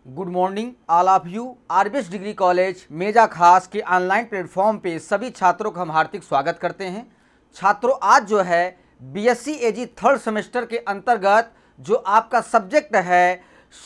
Good morning all of you. RBS degree college Meja Khas के online platform पे सभी छात्रों का हम हार्दिक स्वागत करते हैं। छात्रों, आज जो है बीएससी एजी थर्ड सेमेस्टर के अंतर्गत जो आपका सब्जेक्ट है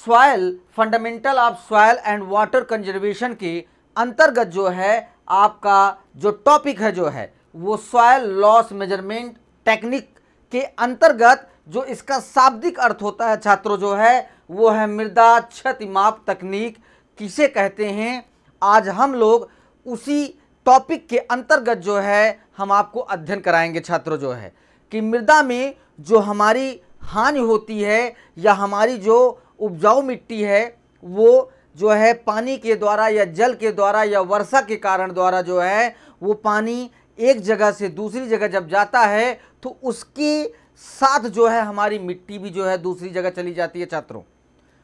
soil fundamental of soil and water conservation के अंतर्गत जो है आपका जो टॉपिक है जो है वो सॉयल लॉस मेजरमेंट टेक्निक के अंतर्गत जो इसका शाब्दिक अर्थ होता है छात्रों जो है वो है मृदा क्षति माप तकनीक किसे कहते हैं। आज हम लोग उसी टॉपिक के अंतर्गत जो है हम आपको अध्ययन कराएंगे छात्रों जो है कि मृदा में जो हमारी हानि होती है या हमारी जो उपजाऊ मिट्टी है वो जो है पानी के द्वारा या जल के द्वारा या वर्षा के कारण द्वारा जो है वो पानी एक जगह से दूसरी जगह जब जाता है तो उसके साथ जो है हमारी मिट्टी भी जो है दूसरी जगह चली जाती है छात्रों।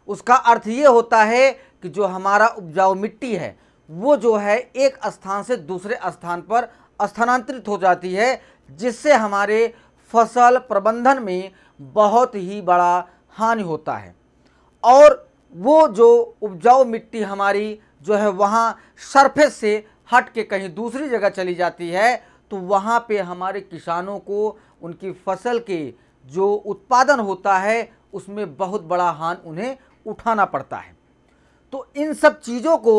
उसका अर्थ ये होता है कि जो हमारा उपजाऊ मिट्टी है वो जो है एक स्थान से दूसरे स्थान पर स्थानांतरित हो जाती है, जिससे हमारे फसल प्रबंधन में बहुत ही बड़ा हानि होता है। और वो जो उपजाऊ मिट्टी हमारी जो है वहाँ सरफेस से हट के कहीं दूसरी जगह चली जाती है तो वहाँ पे हमारे किसानों को उनकी फसल के जो उत्पादन होता है उसमें बहुत बड़ा हानि उन्हें उठाना पड़ता है। तो इन सब चीज़ों को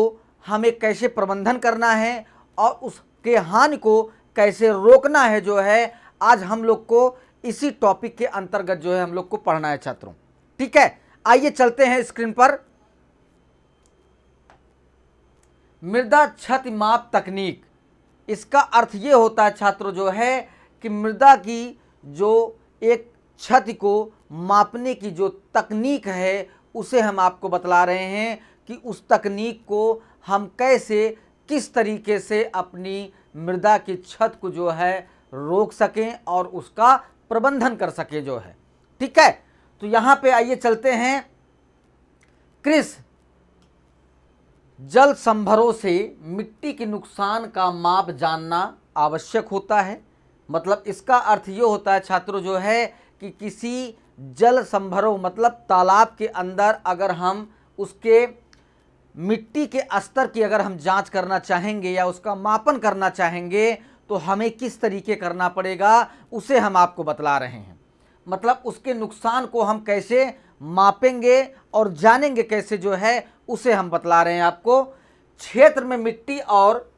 हमें कैसे प्रबंधन करना है और उसके हानि को कैसे रोकना है जो है आज हम लोग को इसी टॉपिक के अंतर्गत जो है हम लोग को पढ़ना है छात्रों। ठीक है, आइए चलते हैं स्क्रीन पर। मृदा क्षति माप तकनीक, इसका अर्थ ये होता है छात्रों जो है कि मृदा की जो एक क्षति को मापने की जो तकनीक है उसे हम आपको बतला रहे हैं कि उस तकनीक को हम कैसे किस तरीके से अपनी मृदा की क्षति को जो है रोक सकें और उसका प्रबंधन कर सकें जो है। ठीक है, तो यहाँ पे आइए चलते हैं। कृषि जल संभरों से मिट्टी के नुकसान का माप जानना आवश्यक होता है। मतलब इसका अर्थ ये होता है छात्रों जो है कि किसी जल संभरों मतलब तालाब के अंदर अगर हम उसके मिट्टी के स्तर की अगर हम जांच करना चाहेंगे या उसका मापन करना चाहेंगे तो हमें किस तरीके करना पड़ेगा उसे हम आपको बतला रहे हैं। मतलब उसके नुकसान को हम कैसे मापेंगे और जानेंगे कैसे जो है उसे हम बतला रहे हैं आपको। क्षेत्र में मिट्टी और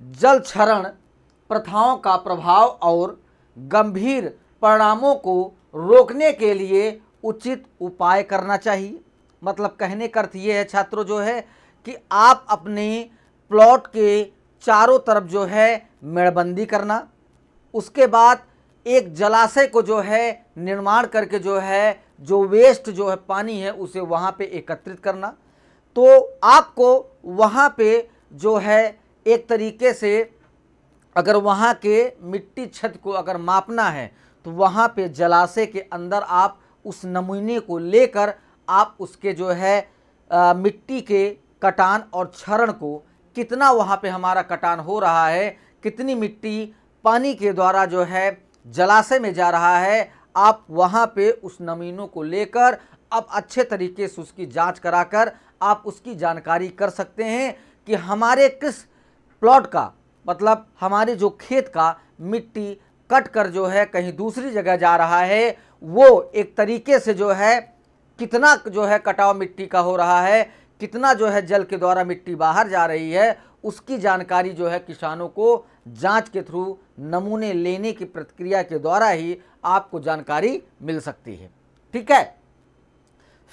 जल क्षरण प्रथाओं का प्रभाव और गंभीर परिणामों को रोकने के लिए उचित उपाय करना चाहिए। मतलब कहने का अर्थ ये है छात्रों जो है कि आप अपने प्लॉट के चारों तरफ जो है मेड़बंदी करना, उसके बाद एक जलाशय को जो है निर्माण करके जो है जो वेस्ट जो है पानी है उसे वहाँ पे एकत्रित करना। तो आपको वहाँ पे जो है एक तरीके से अगर वहाँ के मिट्टी क्षति को अगर मापना है तो वहाँ पे जलाशय के अंदर आप उस नमूने को लेकर आप उसके जो है मिट्टी के कटान और क्षरण को कितना वहाँ पे हमारा कटान हो रहा है, कितनी मिट्टी पानी के द्वारा जो है जलाशय में जा रहा है, आप वहाँ पे उस नमूनों को लेकर अब अच्छे तरीके से उसकी जांच कराकर आप उसकी जानकारी कर सकते हैं कि हमारे किस प्लॉट का मतलब हमारे जो खेत का मिट्टी कट कर जो है कहीं दूसरी जगह जा रहा है वो एक तरीके से जो है कितना जो है कटाव मिट्टी का हो रहा है, कितना जो है जल के द्वारा मिट्टी बाहर जा रही है, उसकी जानकारी जो है किसानों को जांच के थ्रू नमूने लेने की प्रक्रिया के द्वारा ही आपको जानकारी मिल सकती है। ठीक है,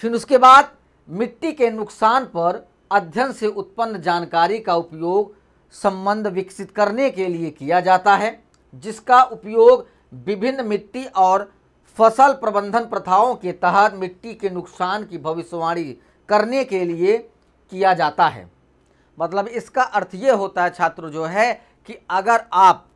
फिर उसके बाद मिट्टी के नुकसान पर अध्ययन से उत्पन्न जानकारी का उपयोग संबंध विकसित करने के लिए किया जाता है, जिसका उपयोग विभिन्न मिट्टी और फसल प्रबंधन प्रथाओं के तहत मिट्टी के नुकसान की भविष्यवाणी करने के लिए किया जाता है। मतलब इसका अर्थ ये होता है छात्रों जो है कि अगर आप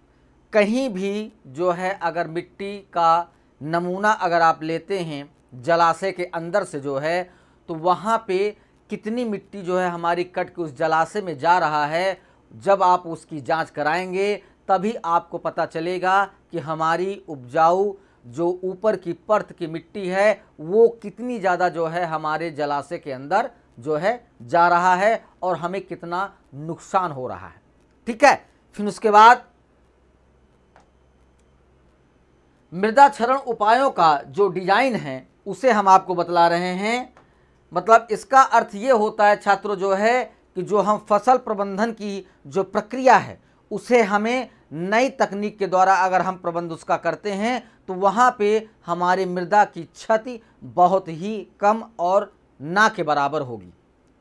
कहीं भी जो है अगर मिट्टी का नमूना अगर आप लेते हैं जलाशय के अंदर से जो है तो वहाँ पे कितनी मिट्टी जो है हमारी कट के उस जलाशय में जा रहा है, जब आप उसकी जांच कराएंगे तभी आपको पता चलेगा कि हमारी उपजाऊ जो ऊपर की परत की मिट्टी है वो कितनी ज़्यादा जो है हमारे जलाशय के अंदर जो है जा रहा है और हमें कितना नुकसान हो रहा है। ठीक है, फिर उसके बाद मृदा क्षरण उपायों का जो डिजाइन है उसे हम आपको बतला रहे हैं। मतलब इसका अर्थ ये होता है छात्रों जो है कि जो हम फसल प्रबंधन की जो प्रक्रिया है उसे हमें नई तकनीक के द्वारा अगर हम प्रबंध उसका करते हैं तो वहाँ पे हमारी मृदा की क्षति बहुत ही कम और ना के बराबर होगी।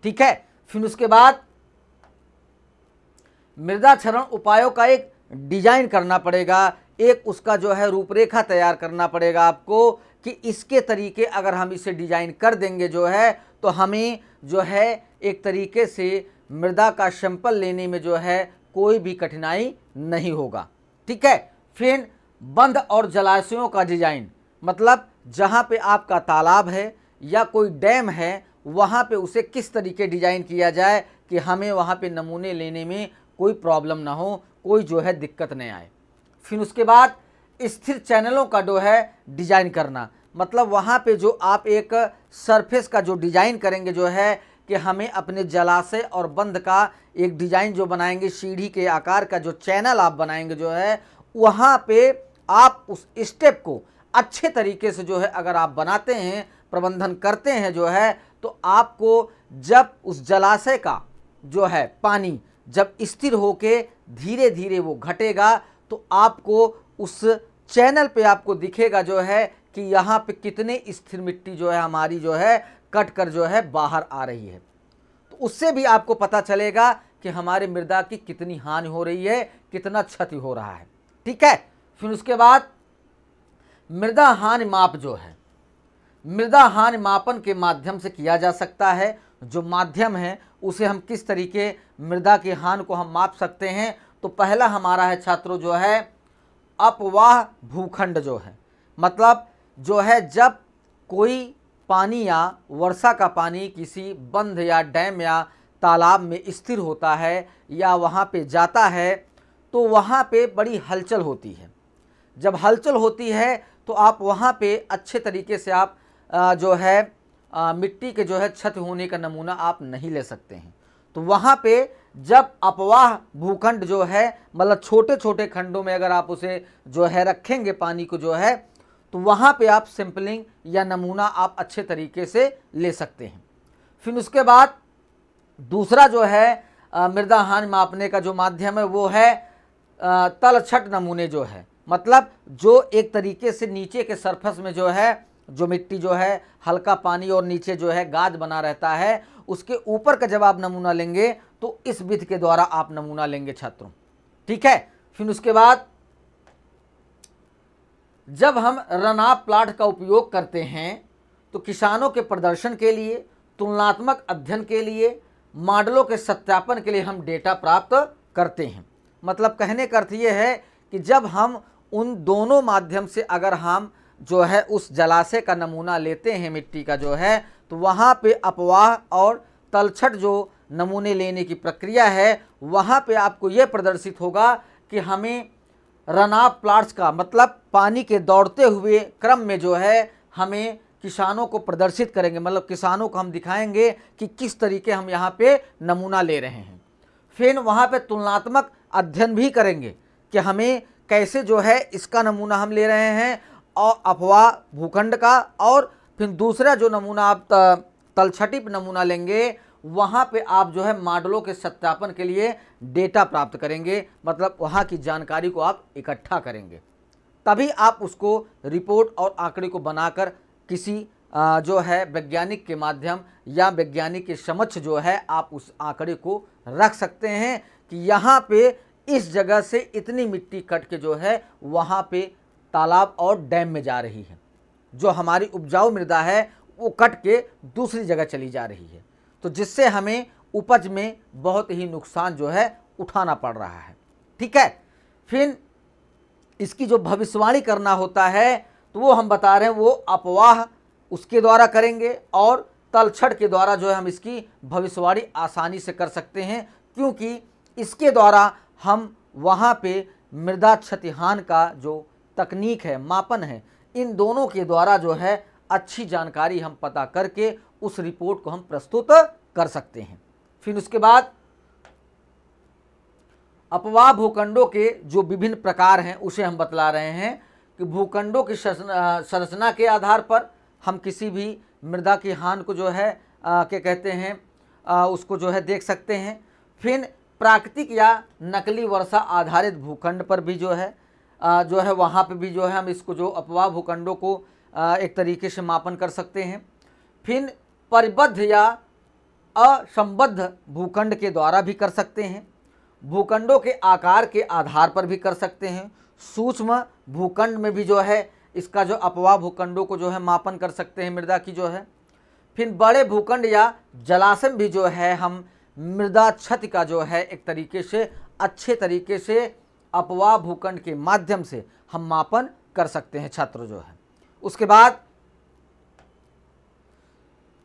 ठीक है, फिर उसके बाद मृदा क्षरण उपायों का एक डिजाइन करना पड़ेगा, एक उसका जो है रूपरेखा तैयार करना पड़ेगा आपको कि इसके तरीके अगर हम इसे डिजाइन कर देंगे जो है तो हमें जो है एक तरीके से मृदा का सैंपल लेने में जो है कोई भी कठिनाई नहीं होगा। ठीक है, फिर बंध और जलाशयों का डिजाइन, मतलब जहाँ पे आपका तालाब है या कोई डैम है वहाँ पे उसे किस तरीके डिजाइन किया जाए कि हमें वहाँ पे नमूने लेने में कोई प्रॉब्लम ना हो, कोई जो है दिक्कत नहीं आए। फिर उसके बाद स्थिर चैनलों का जो है डिजाइन करना, मतलब वहाँ पे जो आप एक सरफेस का जो डिजाइन करेंगे जो है कि हमें अपने जलाशय और बंध का एक डिजाइन जो बनाएंगे, सीढ़ी के आकार का जो चैनल आप बनाएंगे जो है वहाँ पे आप उस स्टेप को अच्छे तरीके से जो है अगर आप बनाते हैं, प्रबंधन करते हैं जो है तो आपको जब उस जलाशय का जो है पानी जब स्थिर होके धीरे धीरे वो घटेगा तो आपको उस चैनल पे आपको दिखेगा जो है कि यहाँ पे कितने स्थिर मिट्टी जो है हमारी जो है कट कर जो है बाहर आ रही है। तो उससे भी आपको पता चलेगा कि हमारे मृदा की कितनी हानि हो रही है, कितना क्षति हो रहा है। ठीक है, फिर उसके बाद मृदा हानि माप जो है, मृदा हानि मापन के माध्यम से किया जा सकता है। जो माध्यम है उसे हम किस तरीके मृदा की हानि को हम माप सकते हैं, तो पहला हमारा है छात्रों जो है अपवाह भूखंड जो है, मतलब जो है जब कोई पानी या वर्षा का पानी किसी बंध या डैम या तालाब में स्थिर होता है या वहाँ पे जाता है तो वहाँ पे बड़ी हलचल होती है। जब हलचल होती है तो आप वहाँ पे अच्छे तरीके से आप जो है मिट्टी के जो है क्षति होने का नमूना आप नहीं ले सकते हैं। तो वहाँ पे जब अपवाह भूखंड जो है मतलब छोटे छोटे खंडों में अगर आप उसे जो है रखेंगे पानी को जो है तो वहाँ पे आप सैंपलिंग या नमूना आप अच्छे तरीके से ले सकते हैं। फिर उसके बाद दूसरा जो है मृदा हानि मापने का जो माध्यम है वो है तलछट नमूने जो है, मतलब जो एक तरीके से नीचे के सरफेस में जो है जो मिट्टी जो है हल्का पानी और नीचे जो है गाद बना रहता है उसके ऊपर का जब आप नमूना लेंगे तो इस विधि के द्वारा आप नमूना लेंगे छात्रों। ठीक है, फिर उसके बाद जब हम रनऑफ प्लॉट का उपयोग करते हैं तो किसानों के प्रदर्शन के लिए, तुलनात्मक अध्ययन के लिए, मॉडलों के सत्यापन के लिए हम डेटा प्राप्त करते हैं। मतलब कहने का अर्थ ये है कि जब हम उन दोनों माध्यम से अगर हम जो है उस जलाशय का नमूना लेते हैं मिट्टी का जो है तो वहाँ पे अपवाह और तलछट जो नमूने लेने की प्रक्रिया है वहाँ पे आपको ये प्रदर्शित होगा कि हमें रनऑफ प्लॉट्स का मतलब पानी के दौड़ते हुए क्रम में जो है हमें किसानों को प्रदर्शित करेंगे, मतलब किसानों को हम दिखाएंगे कि किस तरीके हम यहाँ पे नमूना ले रहे हैं। फिर वहाँ पे तुलनात्मक अध्ययन भी करेंगे कि हमें कैसे जो है इसका नमूना हम ले रहे हैं और अपवाह भूखंड का, और फिर दूसरा जो नमूना आप तलछटी नमूना लेंगे वहाँ पे आप जो है मॉडलों के सत्यापन के लिए डेटा प्राप्त करेंगे, मतलब वहाँ की जानकारी को आप इकट्ठा करेंगे, तभी आप उसको रिपोर्ट और आंकड़े को बनाकर किसी जो है वैज्ञानिक के माध्यम या वैज्ञानिक के समक्ष जो है आप उस आंकड़े को रख सकते हैं कि यहाँ पे इस जगह से इतनी मिट्टी कट के जो है वहाँ पे तालाब और डैम में जा रही है, जो हमारी उपजाऊ मृदा है वो कट के दूसरी जगह चली जा रही है, तो जिससे हमें उपज में बहुत ही नुकसान जो है उठाना पड़ रहा है। ठीक है, फिर इसकी जो भविष्यवाणी करना होता है तो वो हम बता रहे हैं वो अपवाह उसके द्वारा करेंगे और तलछट के द्वारा जो है हम इसकी भविष्यवाणी आसानी से कर सकते हैं, क्योंकि इसके द्वारा हम वहाँ पे मृदा क्षतिहान का जो तकनीक है, मापन है, इन दोनों के द्वारा जो है अच्छी जानकारी हम पता करके उस रिपोर्ट को हम प्रस्तुत कर सकते हैं। फिर उसके बाद अपवाह भूखंडों के जो विभिन्न प्रकार हैं उसे हम बतला रहे हैं कि भूखंडों की संरचना के आधार पर हम किसी भी मृदा की हानि को जो है क्या कहते हैं उसको जो है देख सकते हैं। फिर प्राकृतिक या नकली वर्षा आधारित भूखंड पर भी जो है वहाँ पे भी जो है हम इसको जो अपवाह भूखंडों को एक तरीके से मापन कर सकते हैं। फिर परिबद्ध या असंबद्ध भूखंड के द्वारा भी कर सकते हैं। भूखंडों के आकार के आधार पर भी कर सकते हैं। सूक्ष्म भूखंड में भी जो है इसका जो अपवाह भूखंडों को जो है मापन कर सकते हैं मृदा की जो है। फिर बड़े भूखंड या जलाशय भी जो है हम मृदा क्षति का जो है एक तरीके से अच्छे तरीके से अपवाह भूखंड के माध्यम से हम मापन कर सकते हैं छात्रों जो है। उसके बाद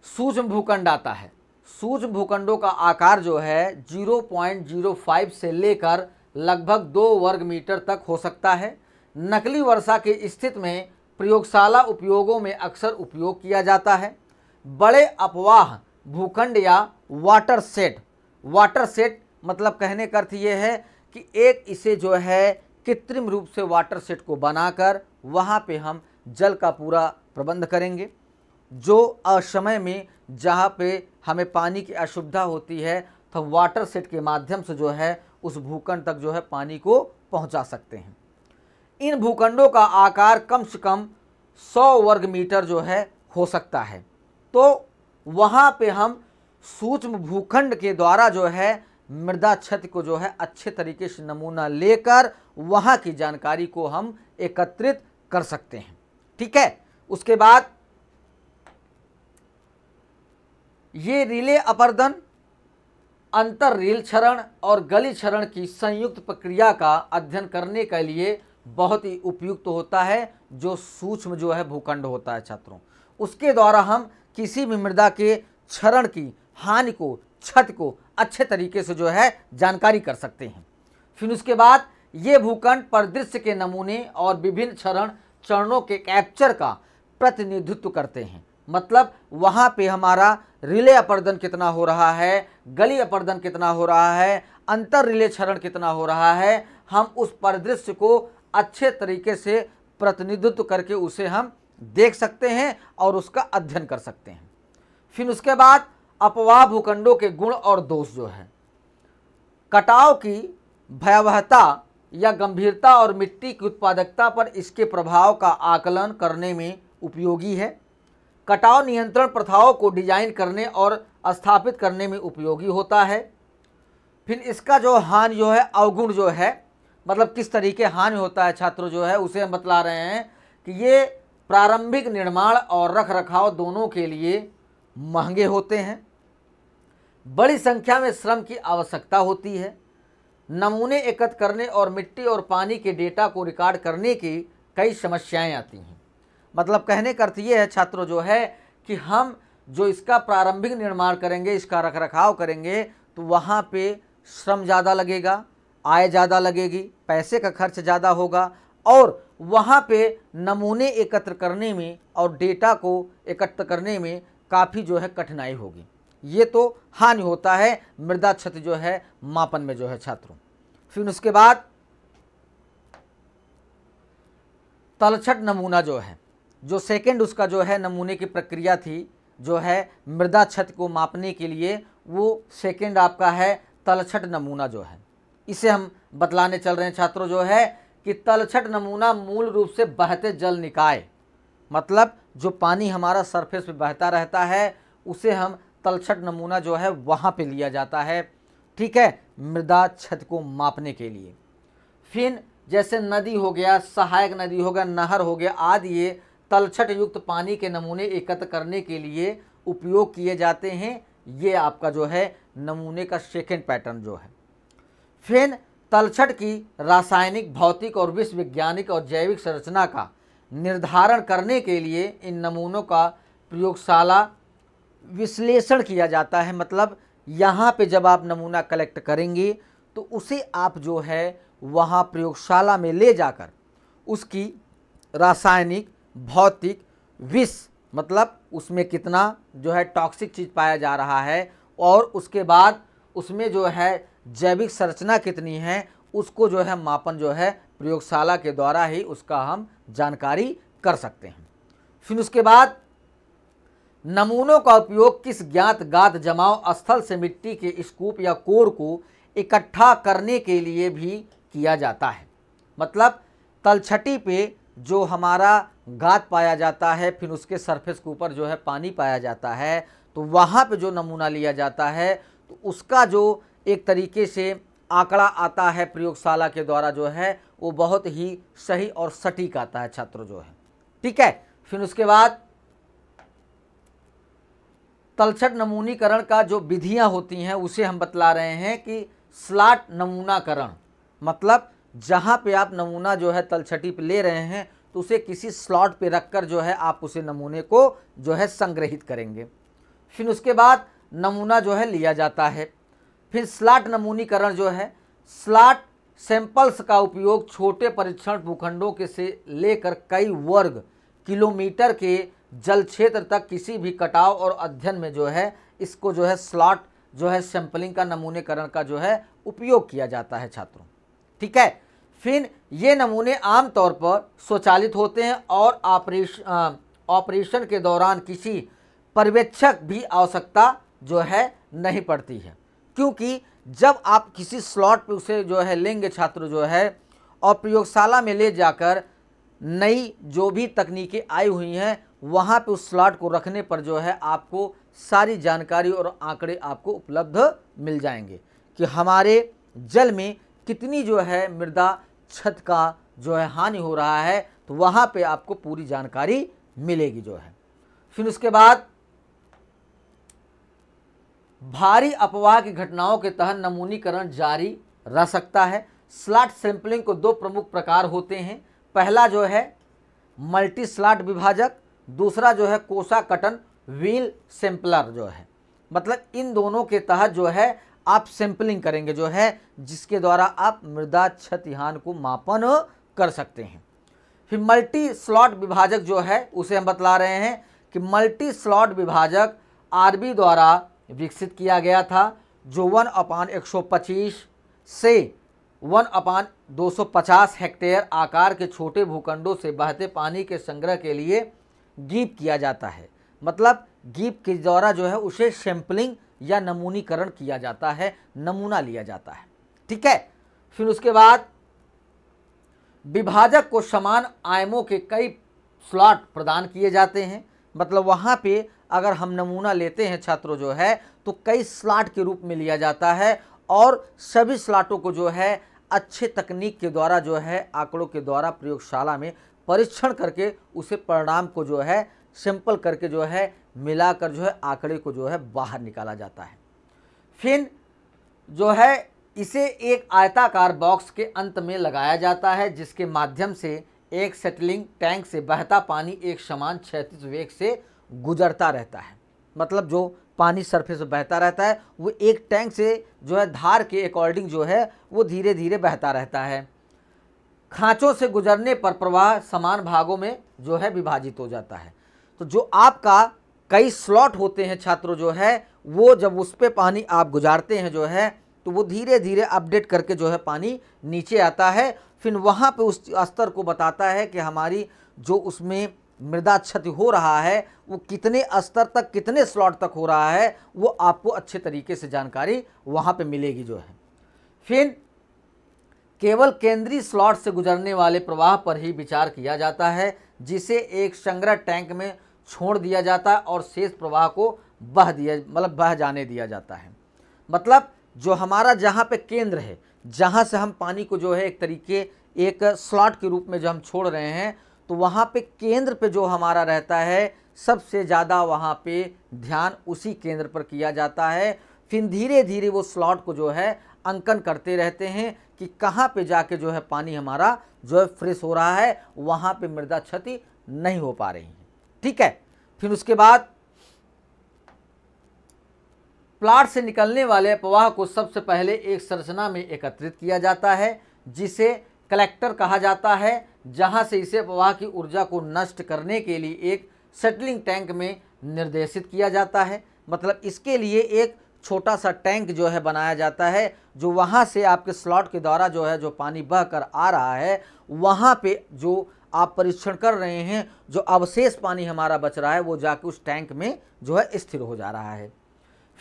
सूक्ष्म भूखंड आता है। सूक्ष्म भूखंडों का आकार जो है 0.05 से लेकर लगभग 2 वर्ग मीटर तक हो सकता है। नकली वर्षा की स्थिति में प्रयोगशाला उपयोगों में अक्सर उपयोग किया जाता है। बड़े अपवाह भूखंड या वाटर सेट मतलब कहने का अर्थ ये है कि एक इसे जो है कृत्रिम रूप से वाटर सेट को बनाकर वहाँ पे हम जल का पूरा प्रबंध करेंगे। जो असमय में जहाँ पे हमें पानी की असुविधा होती है तो वाटर सेट के माध्यम से जो है उस भूखंड तक जो है पानी को पहुँचा सकते हैं। इन भूखंडों का आकार कम से कम 100 वर्ग मीटर जो है हो सकता है। तो वहाँ पे हम सूक्ष्म भूखंड के द्वारा जो है मृदा क्षति को जो है अच्छे तरीके से नमूना लेकर वहाँ की जानकारी को हम एकत्रित कर सकते हैं। ठीक है। उसके बाद ये रिले अपर्दन, अंतर रील क्षरण और गली क्षरण की संयुक्त प्रक्रिया का अध्ययन करने के लिए बहुत ही उपयुक्त होता है। जो सूक्ष्म जो है भूखंड होता है छात्रों, उसके द्वारा हम किसी भी मृदा के क्षरण की हानि को क्षति को अच्छे तरीके से जो है जानकारी कर सकते हैं। फिर उसके बाद ये भूखंड परिदृश्य के नमूने और विभिन्न क्षरण चरणों के कैप्चर का प्रतिनिधित्व करते हैं। मतलब वहाँ पे हमारा रिले अपर्दन कितना हो रहा है, गली अपर्दन कितना हो रहा है, अंतर रिले क्षरण कितना हो रहा है, हम उस परिदृश्य को अच्छे तरीके से प्रतिनिधित्व करके उसे हम देख सकते हैं और उसका अध्ययन कर सकते हैं। फिर उसके बाद अपवाह भूखंडों के गुण और दोष जो है, कटाव की भयावहता या गंभीरता और मिट्टी की उत्पादकता पर इसके प्रभाव का आकलन करने में उपयोगी है। कटाव नियंत्रण प्रथाओं को डिजाइन करने और स्थापित करने में उपयोगी होता है। फिर इसका जो हानि जो है अवगुण जो है, मतलब किस तरीके हानि होता है छात्रों जो है उसे हम बतला रहे हैं कि ये प्रारंभिक निर्माण और रख रखाव दोनों के लिए महंगे होते हैं। बड़ी संख्या में श्रम की आवश्यकता होती है। नमूने एकत्र करने और मिट्टी और पानी के डेटा को रिकॉर्ड करने की कई समस्याएं आती हैं। मतलब कहने का अर्थ ये है छात्रों जो है कि हम जो इसका प्रारंभिक निर्माण करेंगे, इसका रख रखाव करेंगे, तो वहाँ पे श्रम ज़्यादा लगेगा, आय ज़्यादा लगेगी, पैसे का खर्च ज़्यादा होगा और वहाँ पे नमूने एकत्र करने में और डेटा को एकत्र करने में काफ़ी जो है कठिनाई होगी। ये तो हानि होता है मृदा क्षति जो है मापन में जो है छात्रों। फिर उसके बाद तलछट नमूना जो है, जो सेकंड उसका जो है नमूने की प्रक्रिया थी जो है मृदा क्षति को मापने के लिए, वो सेकंड आपका है तलछट नमूना जो है। इसे हम बतलाने चल रहे हैं छात्रों जो है कि तलछट नमूना मूल रूप से बहते जल निकाय, मतलब जो पानी हमारा सरफेस पे बहता रहता है उसे हम तलछट नमूना जो है वहाँ पे लिया जाता है। ठीक है, मृदा क्षति को मापने के लिए। फिर जैसे नदी हो गया, सहायक नदी हो गया, नहर हो गया आदि, ये तलछट युक्त पानी के नमूने एकत्र करने के लिए उपयोग किए जाते हैं। ये आपका जो है नमूने का सेकेंड पैटर्न जो है। फिर तलछट की रासायनिक, भौतिक और विश्व वैज्ञानिक और जैविक संरचना का निर्धारण करने के लिए इन नमूनों का प्रयोगशाला विश्लेषण किया जाता है। मतलब यहाँ पे जब आप नमूना कलेक्ट करेंगे तो उसे आप जो है वहाँ प्रयोगशाला में ले जाकर उसकी रासायनिक, भौतिक, विष मतलब उसमें कितना जो है टॉक्सिक चीज़ पाया जा रहा है और उसके बाद उसमें जो है जैविक संरचना कितनी है उसको जो है मापन जो है प्रयोगशाला के द्वारा ही उसका हम जानकारी कर सकते हैं। फिर उसके बाद नमूनों का उपयोग किस ज्ञात गाद जमाव स्थल से मिट्टी के स्कूप या कोर को इकट्ठा करने के लिए भी किया जाता है। मतलब तलछटी पे जो हमारा गाद पाया जाता है, फिर उसके सरफेस के ऊपर जो है पानी पाया जाता है, तो वहाँ पे जो नमूना लिया जाता है तो उसका जो एक तरीके से आंकड़ा आता है प्रयोगशाला के द्वारा जो है वो बहुत ही सही और सटीक आता है छात्रों जो है। ठीक है। फिर उसके बाद तलछट नमूनीकरण का जो विधियां होती हैं उसे हम बतला रहे हैं कि स्लॉट नमूनाकरण, मतलब जहां पे आप नमूना जो है तलछटी पे ले रहे हैं तो उसे किसी स्लॉट पे रखकर जो है आप उसे नमूने को जो है संग्रहित करेंगे। फिर उसके बाद नमूना जो है लिया जाता है। फिर स्लॉट नमूनीकरण जो है, स्लॉट सैंपल्स का उपयोग छोटे परीक्षण भूखंडों के से लेकर कई वर्ग किलोमीटर के जल क्षेत्र तक किसी भी कटाव और अध्ययन में जो है इसको जो है स्लॉट जो है सैंपलिंग का नमूनेकरण का जो है उपयोग किया जाता है छात्रों। ठीक है। फिर ये नमूने आमतौर पर स्वचालित होते हैं और ऑपरेशन के दौरान किसी पर्यवेक्षक भी आवश्यकता जो है नहीं पड़ती है, क्योंकि जब आप किसी स्लॉट पे उसे जो है लेंगे छात्र जो है और प्रयोगशाला में ले जाकर नई जो भी तकनीकें आई हुई हैं वहाँ पे उस स्लॉट को रखने पर जो है आपको सारी जानकारी और आंकड़े आपको उपलब्ध मिल जाएंगे कि हमारे जल में कितनी जो है मृदा छत का जो है हानि हो रहा है, तो वहाँ पे आपको पूरी जानकारी मिलेगी जो है। फिर उसके बाद भारी अपवाह की घटनाओं के तहत नमूनीकरण जारी रह सकता है। स्लॉट सैंपलिंग को दो प्रमुख प्रकार होते हैं। पहला जो है मल्टी स्लॉट विभाजक, दूसरा जो है कोसा कटन व्हील सैंपलर जो है। मतलब इन दोनों के तहत जो है आप सैंपलिंग करेंगे जो है, जिसके द्वारा आप मृदा क्षतिहान को मापन कर सकते हैं। फिर मल्टी स्लॉट विभाजक जो है उसे हम बतला रहे हैं कि मल्टी स्लॉट विभाजक आरबी द्वारा विकसित किया गया था, जो 1/125 से 1/250 हेक्टेयर आकार के छोटे भूखंडों से बहते पानी के संग्रह के लिए गीप किया जाता है। मतलब गीप के द्वारा जो है उसे सैंपलिंग या नमूनीकरण किया जाता है, नमूना लिया जाता है। ठीक है। फिर उसके बाद विभाजक को समान आयामों के कई स्लॉट प्रदान किए जाते हैं। मतलब वहाँ पे अगर हम नमूना लेते हैं छात्रों जो है तो कई स्लॉट के रूप में लिया जाता है और सभी स्लॉटों को जो है अच्छे तकनीक के द्वारा जो है आंकड़ों के द्वारा प्रयोगशाला में परीक्षण करके उसे परिणाम को जो है सैंपल करके जो है मिलाकर जो है आंकड़े को जो है बाहर निकाला जाता है। फिर जो है इसे एक आयताकार बॉक्स के अंत में लगाया जाता है, जिसके माध्यम से एक सेटलिंग टैंक से बहता पानी एक समान क्षैतिज वेग से गुजरता रहता है। मतलब जो पानी सरफेस पर बहता रहता है वो एक टैंक से जो है धार के अकॉर्डिंग जो है वो धीरे धीरे बहता रहता है। खांचों से गुजरने पर प्रवाह समान भागों में जो है विभाजित हो जाता है। तो जो आपका कई स्लॉट होते हैं छात्रों जो है वो जब उस पे पानी आप गुजारते हैं जो है तो वो धीरे धीरे अपडेट करके जो है पानी नीचे आता है। फिर वहाँ पे उस स्तर को बताता है कि हमारी जो उसमें मृदा क्षति हो रहा है वो कितने स्तर तक कितने स्लॉट तक हो रहा है, वो आपको अच्छे तरीके से जानकारी वहाँ पे मिलेगी जो है। फिर केवल केंद्रीय स्लॉट से गुजरने वाले प्रवाह पर ही विचार किया जाता है, जिसे एक संग्रह टैंक में छोड़ दिया जाता है और शेष प्रवाह को बह जाने दिया जाता है। मतलब जो हमारा जहाँ पे केंद्र है, जहाँ से हम पानी को जो है एक तरीके एक स्लॉट के रूप में जो हम छोड़ रहे हैं, तो वहाँ पे केंद्र पे जो हमारा रहता है सबसे ज़्यादा वहाँ पे ध्यान उसी केंद्र पर किया जाता है। फिर धीरे धीरे वो स्लॉट को जो है अंकन करते रहते हैं कि कहाँ पे जाके जो है पानी हमारा जो है फ्रेश हो रहा है, वहाँ पे मृदा क्षति नहीं हो पा रही है। ठीक है। फिर उसके बाद प्लाट से निकलने वाले अपवाह को सबसे पहले एक संरचना में एकत्रित किया जाता है, जिसे कलेक्टर कहा जाता है, जहां से इसे अपवाह की ऊर्जा को नष्ट करने के लिए एक सेटलिंग टैंक में निर्देशित किया जाता है। मतलब इसके लिए एक छोटा सा टैंक जो है बनाया जाता है, जो वहाँ से आपके स्लॉट के द्वारा जो है जो पानी बह कर आ रहा है, वहाँ पे जो आप परीक्षण कर रहे हैं, जो अवशेष पानी हमारा बच रहा है वो जाके उस टैंक में जो है स्थिर हो जा रहा है।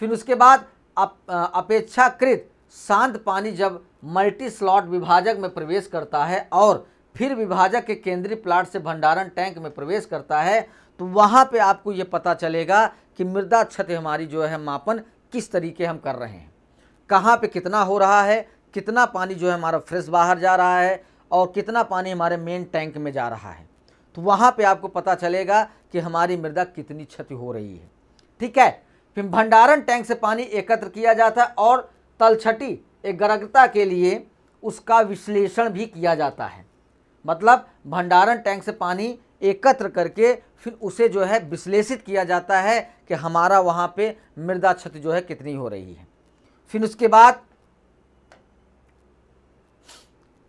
फिर उसके बाद अपेक्षाकृत शांत पानी जब मल्टी स्लॉट विभाजक में प्रवेश करता है और फिर विभाजक के केंद्रीय प्लाट से भंडारण टैंक में प्रवेश करता है, तो वहाँ पे आपको ये पता चलेगा कि मृदा क्षति हमारी जो है मापन किस तरीके हम कर रहे हैं, कहाँ पे कितना हो रहा है, कितना पानी जो है हमारा फ्रेश बाहर जा रहा है और कितना पानी हमारे मेन टैंक में जा रहा है। तो वहाँ पे आपको पता चलेगा कि हमारी मृदा कितनी क्षति हो रही है। ठीक है। फिर भंडारण टैंक से पानी एकत्र किया जाता है और तलछटी एकाग्रता के लिए उसका विश्लेषण भी किया जाता है। मतलब भंडारण टैंक से पानी एकत्र करके फिर उसे जो है विश्लेषित किया जाता है कि हमारा वहाँ पे मृदा क्षति जो है कितनी हो रही है। फिर उसके बाद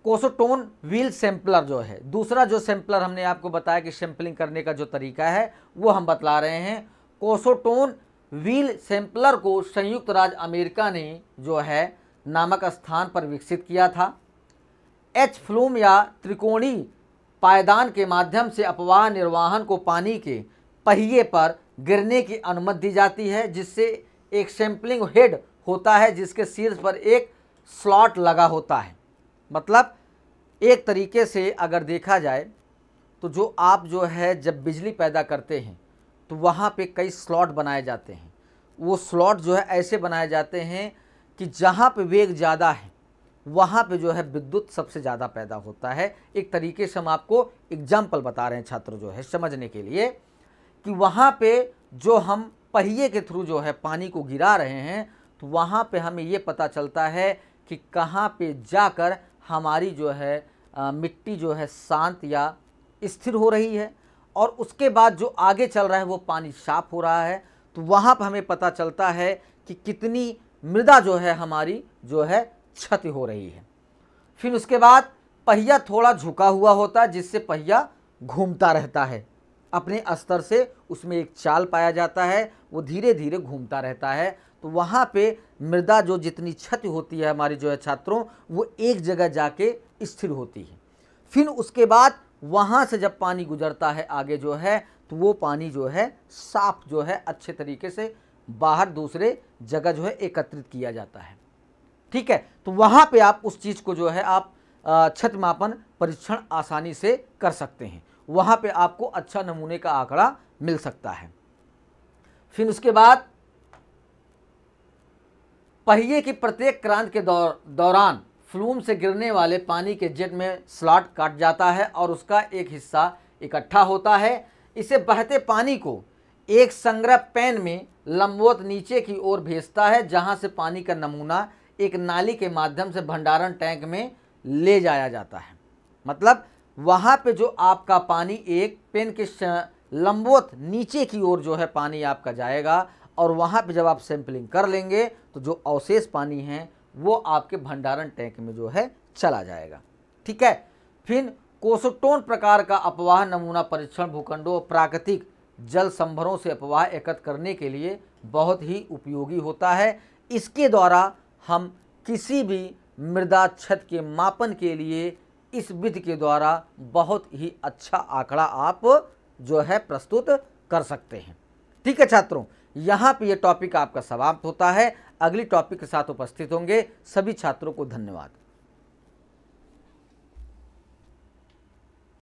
कोसोटोन व्हील सैंपलर जो है, दूसरा जो सैंपलर हमने आपको बताया कि सैंपलिंग करने का जो तरीका है वो हम बतला रहे हैं। कोसोटोन व्हील सैंपलर को संयुक्त राज्य अमेरिका ने जो है नामक स्थान पर विकसित किया था। एच फ्लूम या त्रिकोणीय पायदान के माध्यम से अपवाह निर्वहन को पानी के पहिए पर गिरने की अनुमति दी जाती है, जिससे एक सैंपलिंग हेड होता है जिसके शीर्ष पर एक स्लॉट लगा होता है। मतलब एक तरीके से अगर देखा जाए तो जो आप जो है जब बिजली पैदा करते हैं तो वहाँ पे कई स्लॉट बनाए जाते हैं। वो स्लॉट जो है ऐसे बनाए जाते हैं कि जहाँ पे वेग ज़्यादा है वहाँ पे जो है विद्युत सबसे ज़्यादा पैदा होता है। एक तरीके से हम आपको एग्जाम्पल बता रहे हैं छात्र जो है समझने के लिए कि वहाँ पे जो हम पहिए के थ्रू जो है पानी को गिरा रहे हैं तो वहाँ पे हमें ये पता चलता है कि कहाँ पे जाकर हमारी जो है मिट्टी जो है शांत या स्थिर हो रही है और उसके बाद जो आगे चल रहा है वो पानी साफ हो रहा है। तो वहाँ पर हमें पता चलता है कि कितनी मृदा जो है हमारी जो है क्षति हो रही है। फिर उसके बाद पहिया थोड़ा झुका हुआ होता है जिससे पहिया घूमता रहता है अपने स्तर से, उसमें एक चाल पाया जाता है, वो धीरे धीरे घूमता रहता है। तो वहाँ पे मृदा जो जितनी क्षति होती है हमारी जो है छात्रों वो एक जगह जाके स्थिर होती है। फिर उसके बाद वहाँ से जब पानी गुजरता है आगे जो है तो वो पानी जो है साफ जो है अच्छे तरीके से बाहर दूसरे जगह जो है एकत्रित किया जाता है। ठीक है। तो वहाँ पे आप उस चीज़ को जो है आप क्षति मापन परीक्षण आसानी से कर सकते हैं, वहाँ पे आपको अच्छा नमूने का आंकड़ा मिल सकता है। फिर उसके बाद पहिए की प्रत्येक क्रांति के दौरान फ्लूम से गिरने वाले पानी के जेट में स्लॉट काट जाता है और उसका एक हिस्सा इकट्ठा होता है। इसे बहते पानी को एक संग्रह पैन में लंबवत नीचे की ओर भेजता है, जहां से पानी का नमूना एक नाली के माध्यम से भंडारण टैंक में ले जाया जाता है। मतलब वहाँ पे जो आपका पानी एक पेन के लंबवत नीचे की ओर जो है पानी आपका जाएगा और वहाँ पे जब आप सैंपलिंग कर लेंगे तो जो अवशेष पानी है वो आपके भंडारण टैंक में जो है चला जाएगा। ठीक है। फिर कोसोटोन प्रकार का अपवाह नमूना परीक्षण भूखंडों और प्राकृतिक जल संभरों से अपवाह एकत्र करने के लिए बहुत ही उपयोगी होता है। इसके द्वारा हम किसी भी मृदा क्षति के मापन के लिए इस विधि के द्वारा बहुत ही अच्छा आंकड़ा आप जो है प्रस्तुत कर सकते हैं। ठीक है छात्रों, यहाँ पे ये टॉपिक आपका समाप्त होता है। अगली टॉपिक के साथ उपस्थित होंगे। सभी छात्रों को धन्यवाद।